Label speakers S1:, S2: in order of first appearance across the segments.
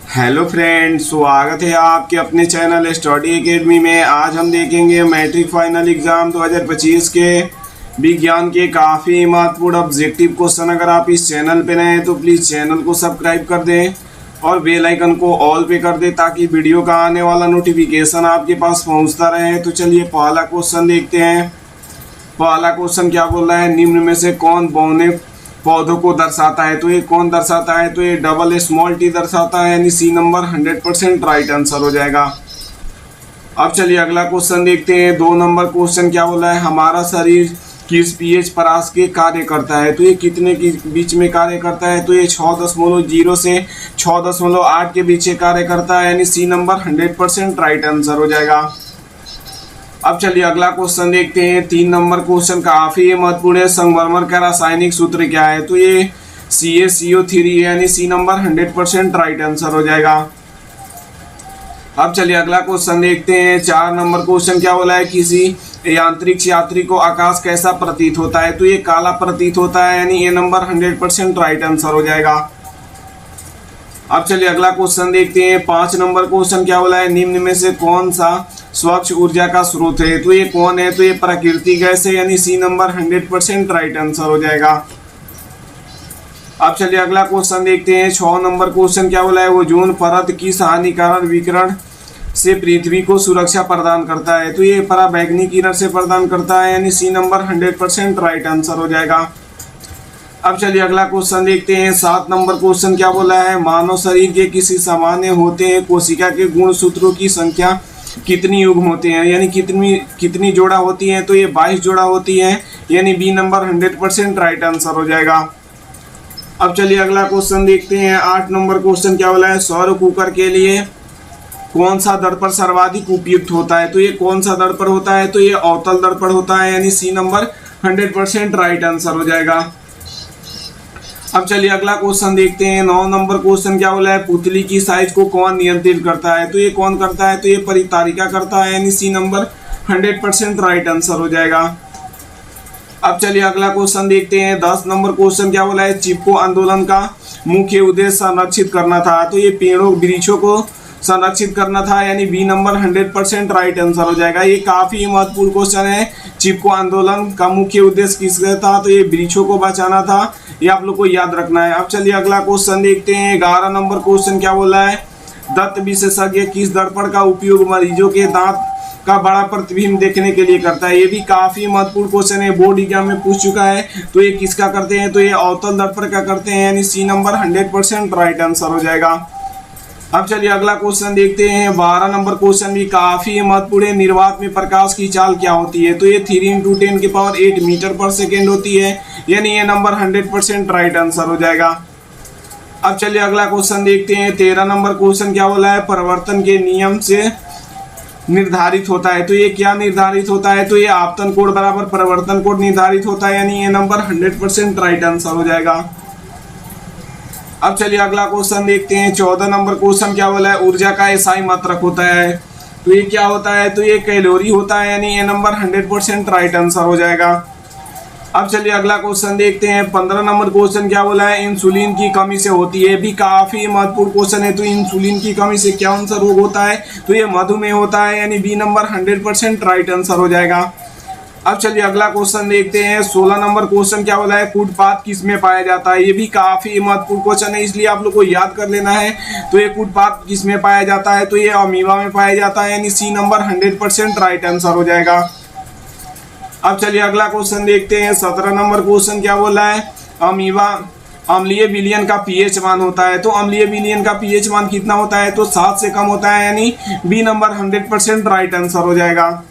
S1: Hello friends, स्वागत है आपके अपने चैनल स्टडी एकेडमी में। आज हम देखेंगे मैट्रिक फाइनल एग्ज़ाम 2025 के विज्ञान के काफ़ी महत्वपूर्ण ऑब्जेक्टिव क्वेश्चन। अगर आप इस चैनल पे नए हैं तो प्लीज़ चैनल को सब्सक्राइब कर दें और बेल आइकन को ऑल पे कर दें ताकि वीडियो का आने वाला नोटिफिकेशन आपके पास पहुंचता रहे। तो चलिए पहला क्वेश्चन देखते हैं। पहला क्वेश्चन क्या बोल रहा है, निम्न में से कौन बौने पौधों को दर्शाता है? तो ये कौन दर्शाता है? तो ये डबल स्मॉल टी दर्शाता है, यानी सी नंबर 100% राइट आंसर हो जाएगा। अब चलिए अगला क्वेश्चन देखते हैं। 2 नंबर क्वेश्चन क्या बोला है, हमारा शरीर किस पीएच परास के कार्य करता है? तो ये कितने के बीच में कार्य करता है? तो ये 6.0 से 6.8 के बीच कार्य करता है, यानी सी नंबर 100% राइट आंसर हो जाएगा। अब चलिए अगला क्वेश्चन देखते हैं। 3 नंबर क्वेश्चन काफी महत्वपूर्ण है। संगमरमर का रासायनिक सूत्र क्या है? तो ये CaCO3 है, यानी सी नंबर 100% राइट आंसर हो जाएगा। अब चलिए अगला क्वेश्चन देखते हैं। 4 नंबर क्वेश्चन क्या बोला है, किसी यांत्रिक यात्री को आकाश कैसा प्रतीत होता है? तो ये काला प्रतीत होता है, यानी ये नंबर 100% राइट आंसर हो जाएगा। अब चलिए अगला क्वेश्चन देखते हैं। 5 नंबर क्वेश्चन क्या बोला है, निम्न में से कौन सा स्वच्छ ऊर्जा का स्रोत है? तो ये कौन है? तो ये प्राकृतिक गैस है, यानी सी नंबर 100% राइट आंसर हो जाएगा। अब चलिए अगला क्वेश्चन देखते हैं। 6 नंबर क्वेश्चन क्या बोला है, ओजोन परत किस हानिकारक विकिरण से पृथ्वी को सुरक्षा प्रदान करता है? तो ये पराबैंगनी किरण से प्रदान करता है, यानी सी नंबर 100% राइट आंसर हो जाएगा। अब चलिए अगला क्वेश्चन देखते हैं। 7 नंबर क्वेश्चन क्या बोला है, मानव शरीर के किसी सामान्य होते हैं कोशिका के गुणसूत्रों की संख्या कितनी युग्म होते हैं? यानी कितनी जोड़ा होती है? तो ये 22 जोड़ा होती है, यानी बी नंबर 100% राइट आंसर हो जाएगा। अब चलिए अगला क्वेश्चन देखते हैं। 8 नंबर क्वेश्चन क्या बोला है, सौर कुकर के लिए कौन सा दर्पण सर्वाधिक उपयुक्त होता है? तो ये कौन सा दर्पण होता है? तो ये अवतल दर्पण होता है, यानी सी नंबर 100% राइट आंसर हो जाएगा। अब चलिए अगला क्वेश्चन देखते हैं। 9 नंबर क्वेश्चन क्या बोला है, पुतली की साइज को कौन नियंत्रित करता है? तो ये कौन करता है? तो ये परितारिका करता है, यानी सी नंबर 100% राइट आंसर हो जाएगा। अब चलिए अगला क्वेश्चन देखते हैं। 10 नंबर क्वेश्चन क्या बोला है, चिपको आंदोलन का मुख्य उद्देश्य संरक्षित करना था? तो ये पेड़ों वृक्षों को संरक्षित करना था, यानी बी नंबर 100% राइट आंसर हो जाएगा। ये काफी महत्वपूर्ण क्वेश्चन है। चिपको आंदोलन का मुख्य उद्देश्य किसका था? तो ये वृक्षों को बचाना था, ये आप लोग को याद रखना है। अब चलिए अगला क्वेश्चन देखते हैं। 11 नंबर क्वेश्चन क्या बोला है, दंत विशेषज्ञ किस दर्पण का उपयोग मरीजों के दांत का बड़ा प्रतिबिंब देखने के लिए करता है? ये भी काफी महत्वपूर्ण क्वेश्चन है, बोर्ड एग्जाम में पूछ चुका है। तो ये किसका करते हैं? तो ये अवतल दर्पण का करते हैं, यानी सी नंबर 100% राइट आंसर हो जाएगा। अब चलिए अगला क्वेश्चन देखते हैं। 12 नंबर क्वेश्चन भी काफी महत्वपूर्ण है। निर्वात में प्रकाश की चाल क्या होती है? तो ये 3 × 10⁸ मीटर पर सेकेंड होती है, यानी ये नंबर 100% राइट आंसर हो जाएगा। अब चलिए अगला क्वेश्चन देखते हैं। 13 नंबर क्वेश्चन क्या बोला है, परिवर्तन के नियम से निर्धारित होता है? तो ये क्या निर्धारित होता है? तो ये आपतन कोण बराबर परिवर्तन कोण निर्धारित होता है, यानी ये नंबर 100% राइट आंसर हो जाएगा। अब चलिए अगला क्वेश्चन देखते हैं। 14 नंबर क्वेश्चन क्या बोला है, ऊर्जा का एसआई मात्रक होता है? तो ये क्या होता है? तो ये कैलोरी होता है, यानी ये नंबर 100% राइट आंसर हो जाएगा। अब चलिए अगला क्वेश्चन देखते हैं। 15 नंबर क्वेश्चन क्या बोला है, इंसुलिन की कमी से होती है? भी काफी महत्वपूर्ण क्वेश्चन है। तो इंसुलिन की कमी से कौन सा रोग होता है? तो ये मधुमेह होता है, यानी बी नंबर 100% राइट आंसर हो जाएगा। अब चलिए अगला क्वेश्चन देखते हैं। 16 नंबर क्वेश्चन क्या बोला है, कूटपाथ किस में पाया जाता है? ये भी काफी महत्वपूर्ण क्वेश्चन है, इसलिए आप लोग को याद कर लेना है। तो ये कूटपाथ किस में पाया जाता है? तो ये अमीबा में पाया जाता है, यानी सी नंबर 100% राइट आंसर हो जाएगा। अब चलिए अगला क्वेश्चन देखते हैं। 17 नंबर क्वेश्चन क्या बोला है, अमीबा अम्लीय विलयन का पीएच मान होता है? तो अम्लीय विलयन का पीएच मान कितना होता है? तो 7 से कम होता है, यानी बी नंबर 100% राइट आंसर हो जाएगा।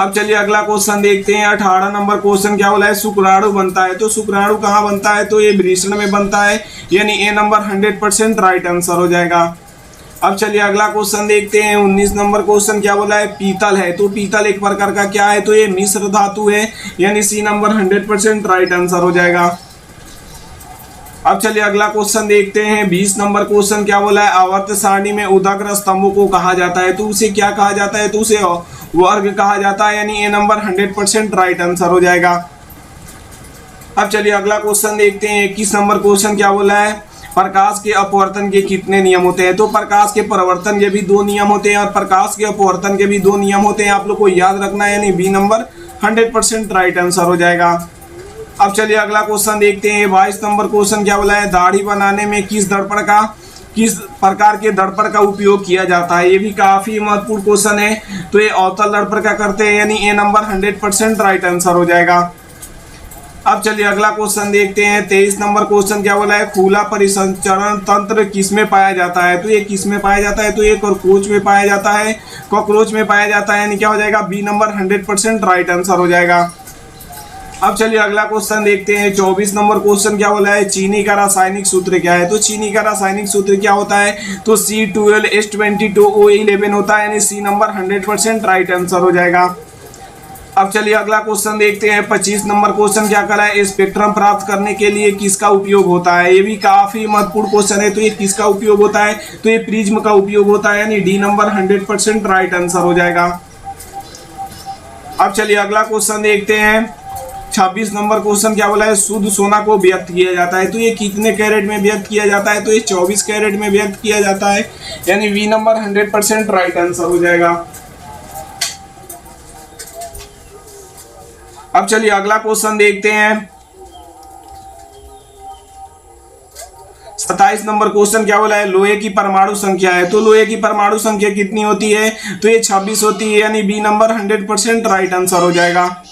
S1: अब चलिए अगला क्वेश्चन देखते हैं। 18 नंबर क्वेश्चन क्या बोला है, शुक्राणु बनता है? तो शुक्राणु कहाँ बनता है? तो ये वृषण में बनता है, यानी ए नंबर 100% राइट आंसर हो जाएगा। अब चलिए अगला क्वेश्चन देखते हैं। 19 नंबर क्वेश्चन क्या बोला है, पीतल है? तो पीतल एक प्रकार का क्या है? तो ये मिश्र धातु है, यानी सी नंबर 100% राइट आंसर हो जाएगा। अब चलिए अगला क्वेश्चन देखते हैं। 20 नंबर क्वेश्चन क्या बोला है, आवर्त सारणी में उदाग्र स्तंभों को कहा जाता है? तो उसे क्या कहा जाता है? तो उसे वर्ग कहा जाता है, यानी ए नंबर 100% राइट आंसर हो जाएगा। अब चलिए अगला क्वेश्चन देखते हैं। 21 नंबर क्वेश्चन क्या बोला है, प्रकाश के अपवर्तन के कितने नियम होते हैं? तो प्रकाश के परावर्तन के भी 2 नियम होते हैं और प्रकाश के अपवर्तन के भी 2 नियम होते हैं। आप लोग को याद रखना है, यानी बी नंबर 100% राइट आंसर हो जाएगा। अब चलिए अगला क्वेश्चन देखते हैं। 22 नंबर क्वेश्चन क्या बोला है? दाढ़ी बनाने में किस प्रकार के दर्पण का उपयोग किया जाता है? ये भी काफी महत्वपूर्ण क्वेश्चन है। तो ये अवतल दर्पण का करते हैं, यानी ए नंबर 100% राइट आंसर हो जाएगा। अब चलिए अगला क्वेश्चन देखते हैं। 23 नंबर क्वेश्चन क्या बोला है? खुला परिसंचरण तंत्र किसमें पाया जाता है? तो ये किसमें पाया जाता है? तो ये कॉकरोच में पाया जाता है, कॉकरोच में पाया जाता है, यानी क्या हो जाएगा? बी नंबर 100% राइट आंसर हो जाएगा। अब चलिए अगला क्वेश्चन देखते हैं। 24 नंबर क्वेश्चन क्या बोला है? चीनी का रासायनिक सूत्र क्या है? तो चीनी का रासायनिक सूत्र क्या होता है? तो C12H22O11 होता है, यानी सी नंबर 100% राइट आंसर हो जाएगा। अब चलिए अगला क्वेश्चन देखते हैं। 25 नंबर क्वेश्चन क्या करा है? स्पेक्ट्रम प्राप्त करने के लिए किसका उपयोग होता है? ये भी काफी महत्वपूर्ण क्वेश्चन है। तो ये किसका उपयोग होता है? तो ये प्रिज्म का उपयोग होता है, यानी डी नंबर 100% राइट आंसर हो जाएगा। अब चलिए अगला क्वेश्चन देखते हैं। 26 नंबर क्वेश्चन क्या बोला है? शुद्ध सोना को व्यक्त किया जाता है। तो ये कितने कैरेट में व्यक्त किया जाता है? तो ये 24 कैरेट में व्यक्त किया जाता है, यानी वी नंबर 100% राइट आंसर हो जाएगा। अब चलिए अगला क्वेश्चन देखते हैं। 27 नंबर क्वेश्चन क्या बोला है? लोहे की परमाणु संख्या है। तो लोहे की परमाणु संख्या कितनी होती है? तो ये 26 होती है, यानी बी नंबर 100% राइट आंसर हो जाएगा।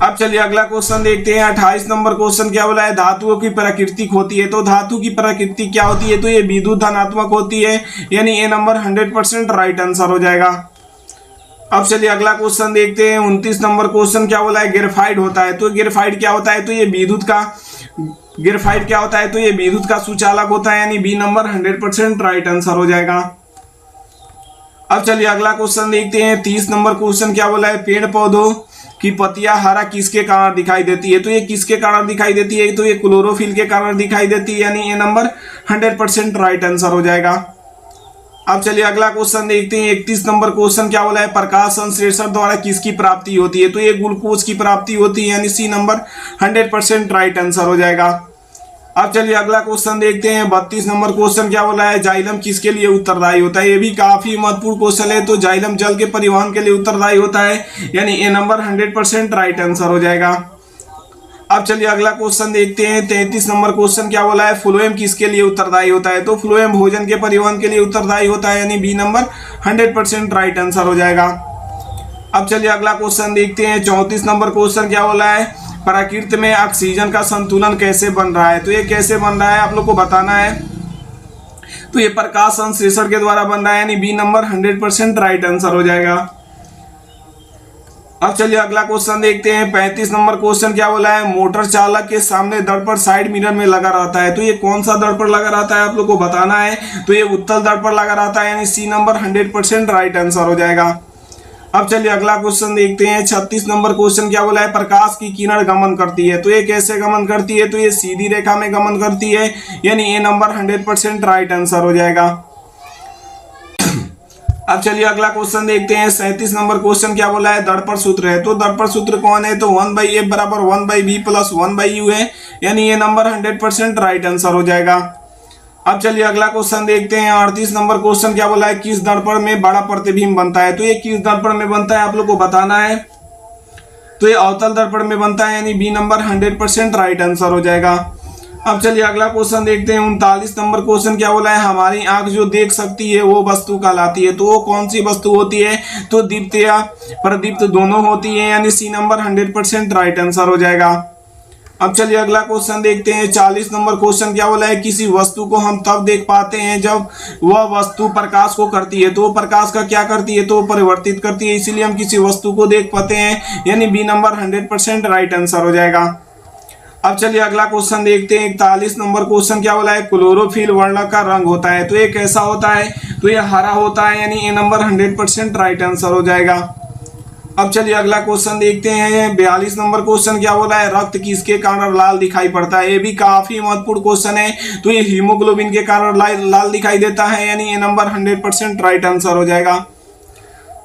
S1: अब चलिए अगला क्वेश्चन देखते हैं। 28 नंबर क्वेश्चन क्या बोला है? धातुओं की प्रकृति होती है। तो धातु की प्रकृति क्या होती है? तो ये विद्युत धनात्मक होती है, यानी ए नंबर 100% राइट आंसर हो जाएगा। अब चलिए अगला क्वेश्चन देखते हैं। 29 नंबर क्वेश्चन क्या बोला है? ग्रेफाइट होता है। तो ग्रेफाइट क्या होता है? तो ये ग्रेफाइट क्या होता है? तो ये विद्युत का सुचालक होता है, यानी बी नंबर 100% राइट आंसर हो जाएगा। अब चलिए अगला क्वेश्चन देखते हैं। 30 नंबर क्वेश्चन क्या बोला है? पेड़ पौधों की पत्तियां हरा किसके कारण दिखाई देती है? तो ये किसके कारण दिखाई देती है? तो ये क्लोरोफिल के कारण दिखाई देती है, यानी ए नंबर 100% राइट आंसर हो जाएगा। अब चलिए अगला क्वेश्चन देखते हैं। 31 नंबर क्वेश्चन क्या बोला है? प्रकाश संश्लेषण द्वारा किसकी प्राप्ति होती है? तो ये ग्लूकोज की प्राप्ति होती है, यानी सी नंबर 100% राइट आंसर हो जाएगा। अब चलिए अगला क्वेश्चन देखते हैं। 32 नंबर क्वेश्चन क्या बोला है? जाइलम किसके लिए उत्तरदायी होता है? ये भी काफी महत्वपूर्ण क्वेश्चन है। तो जाइलम जल के परिवहन के लिए उत्तरदायी होता है, यानी ए नंबर 100% राइट आंसर हो जाएगा। अब चलिए अगला क्वेश्चन देखते हैं। 33 नंबर क्वेश्चन क्या बोला है? फ्लोएम किसके लिए उत्तरदायी होता है? तो फ्लोएम भोजन के परिवहन के लिए उत्तरदायी होता है, यानी बी नंबर 100% राइट आंसर हो जाएगा। अब चलिए अगला क्वेश्चन देखते हैं। 34 नंबर क्वेश्चन क्या बोला है? प्रकृति में ऑक्सीजन का संतुलन कैसे बन रहा है? तो ये कैसे बन रहा है आप लोग को बताना है। तो ये प्रकाश संश्लेषण के द्वारा बन रहा है, यानी बी नंबर 100% राइट आंसर हो जाएगा। अब चलिए अगला क्वेश्चन देखते हैं। 35 नंबर क्वेश्चन क्या बोला है? मोटर चालक के सामने दर्पण साइड मिरर में लगा रहता है। तो ये कौन सा दर्पण लगा रहता है आप लोग को बताना है। तो ये उत्तल दर्पण लगा रहता है, यानी सी नंबर 100% राइट आंसर हो जाएगा। अब चलिए अगला क्वेश्चन देखते हैं। 36 नंबर क्वेश्चन क्या बोला है? प्रकाश की किरण गमन करती है। तो ये कैसे गमन करती है? तो ये सीधी रेखा में गमन करती है, यानी ए नंबर 100% राइट आंसर हो जाएगा। अब चलिए अगला क्वेश्चन देखते हैं। 37 नंबर क्वेश्चन क्या बोला है? दर्पण सूत्र है। तो दर्पण सूत्र कौन है? तो 1/f बराबर 1/b प्लस 1/u है, यानी ये नंबर 100% राइट आंसर हो जाएगा। अब चलिए अगला क्वेश्चन देखते हैं। 38 नंबर क्वेश्चन क्या बोला है? किस दर्पण में बड़ा प्रतिबिंब बनता है? तो ये किस दर्पण में बनता है आप लोग को बताना है। तो ये अवतल दर्पण में बनता है, यानी बी नंबर 100% राइट आंसर हो जाएगा। अब चलिए अगला क्वेश्चन देखते हैं। 39 नंबर क्वेश्चन क्या बोला है? हमारी आंख जो देख सकती है वो वस्तु कहलाती है। तो वो कौन सी वस्तु होती है? तो दीप्त या प्रदीप्त दोनों होती है, यानी सी नंबर 100% राइट आंसर हो जाएगा। अब चलिए अगला क्वेश्चन देखते हैं। 40 नंबर क्वेश्चन क्या बोला है? किसी वस्तु को हम तब देख पाते हैं जब वह वस्तु प्रकाश को करती है। तो वो प्रकाश का क्या करती है? तो परिवर्तित करती है, इसीलिए हम किसी वस्तु को देख पाते हैं, यानी बी नंबर 100% राइट आंसर हो जाएगा। अब चलिए अगला क्वेश्चन देखते हैं। 41 नंबर क्वेश्चन क्या बोला है? क्लोरोफिल वर्ण का रंग होता है। तो ये कैसा होता है? तो ये हरा होता है, यानी ए नंबर 100% राइट आंसर हो जाएगा। अब चलिए अगला क्वेश्चन देखते हैं। 42 नंबर क्वेश्चन क्या बोला है? रक्त किसके कारण लाल दिखाई पड़ता है? ये भी काफी महत्वपूर्ण क्वेश्चन है। तो ये हीमोग्लोबिन के कारण लाल दिखाई देता है, यानी ये नंबर 100% राइट आंसर हो जाएगा।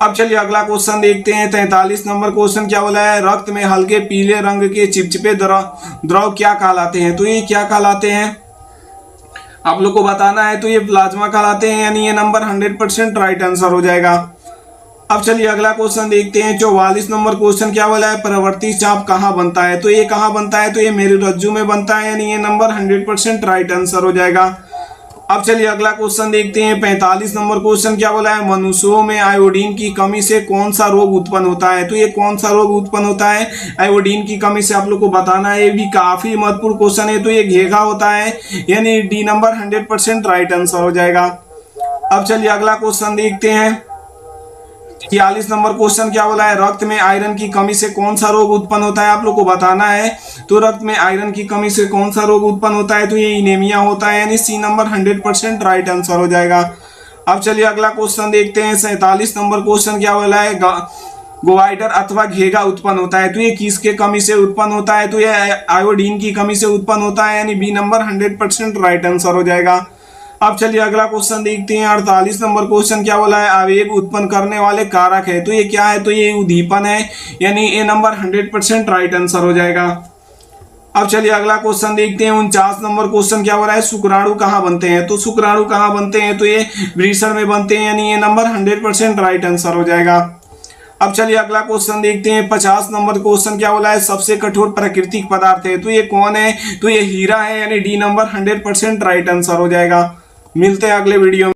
S1: अब चलिए अगला क्वेश्चन देखते हैं। 43 नंबर क्वेश्चन क्या बोला है? रक्त में हल्के पीले रंग के चिपचिपे द्रव क्या कहलाते हैं? तो ये क्या कहलाते हैं? आप लोग को बताना है, तो ये प्लाज्मा कहलाते हैं, यानी ये नंबर 100% राइट आंसर हो जाएगा। अब चलिए अगला क्वेश्चन देखते हैं। 44 नंबर क्वेश्चन क्या बोला है, प्रवर्ती चाप कहाँ बनता है। तो ये कहाँ बनता है, तो ये मेरुरज्जु में बनता है, यानी ये नंबर 100% राइट आंसर हो जाएगा। अब चलिए अगला क्वेश्चन देखते हैं। 45 नंबर क्वेश्चन क्या बोला है, मनुष्यों में आयोडीन की कमी से कौन सा रोग उत्पन्न होता है। तो ये कौन सा रोग उत्पन्न होता है आयोडीन की कमी से, आप लोग को बताना है। ये भी काफी महत्वपूर्ण क्वेश्चन है। तो ये घेघा होता है, यानी डी नंबर 100% राइट आंसर हो जाएगा। अब चलिए अगला क्वेश्चन देखते हैं। 46 नंबर क्वेश्चन क्या बोला है, रक्त में आयरन की कमी से कौन सा रोग उत्पन्न होता है, आप लोग को बताना है। तो रक्त में आयरन की कमी से कौन सा रोग उत्पन्न होता है, तो ये इनेमिया होता है, यानी सी नंबर 100% राइट आंसर हो जाएगा। अब चलिए अगला क्वेश्चन देखते हैं। 47 नंबर क्वेश्चन क्या बोला है, गोवाइडर अथवा घेघा उत्पन्न होता है। तो ये किसके कमी से उत्पन्न होता है, तो ये आयोडीन की कमी से उत्पन्न होता है, यानी बी नंबर 100% राइट आंसर हो जाएगा। अब चलिए अगला क्वेश्चन देखते हैं। 48 नंबर क्वेश्चन क्या बोला है, आवेग उत्पन्न करने वाले कारक है। तो ये क्या है, तो ये उद्दीपन है, यानी ए नंबर 100% राइट आंसर हो जाएगा। अब चलिए अगला क्वेश्चन देखते हैं। 49 नंबर क्वेश्चन क्या हो रहा है, शुक्राणु कहाँ बनते हैं। तो शुक्राणु कहाँ बनते हैं, तो ये वृषण में बनते हैं, यानी ये नंबर 100% राइट आंसर हो जाएगा। अब चलिए अगला क्वेश्चन देखते हैं। 50 नंबर क्वेश्चन क्या बोला है, सबसे कठोर प्राकृतिक पदार्थ है। तो ये कौन है, तो ये हीरा है, यानी डी नंबर 100% राइट आंसर हो जाएगा। मिलते हैं अगले वीडियो में।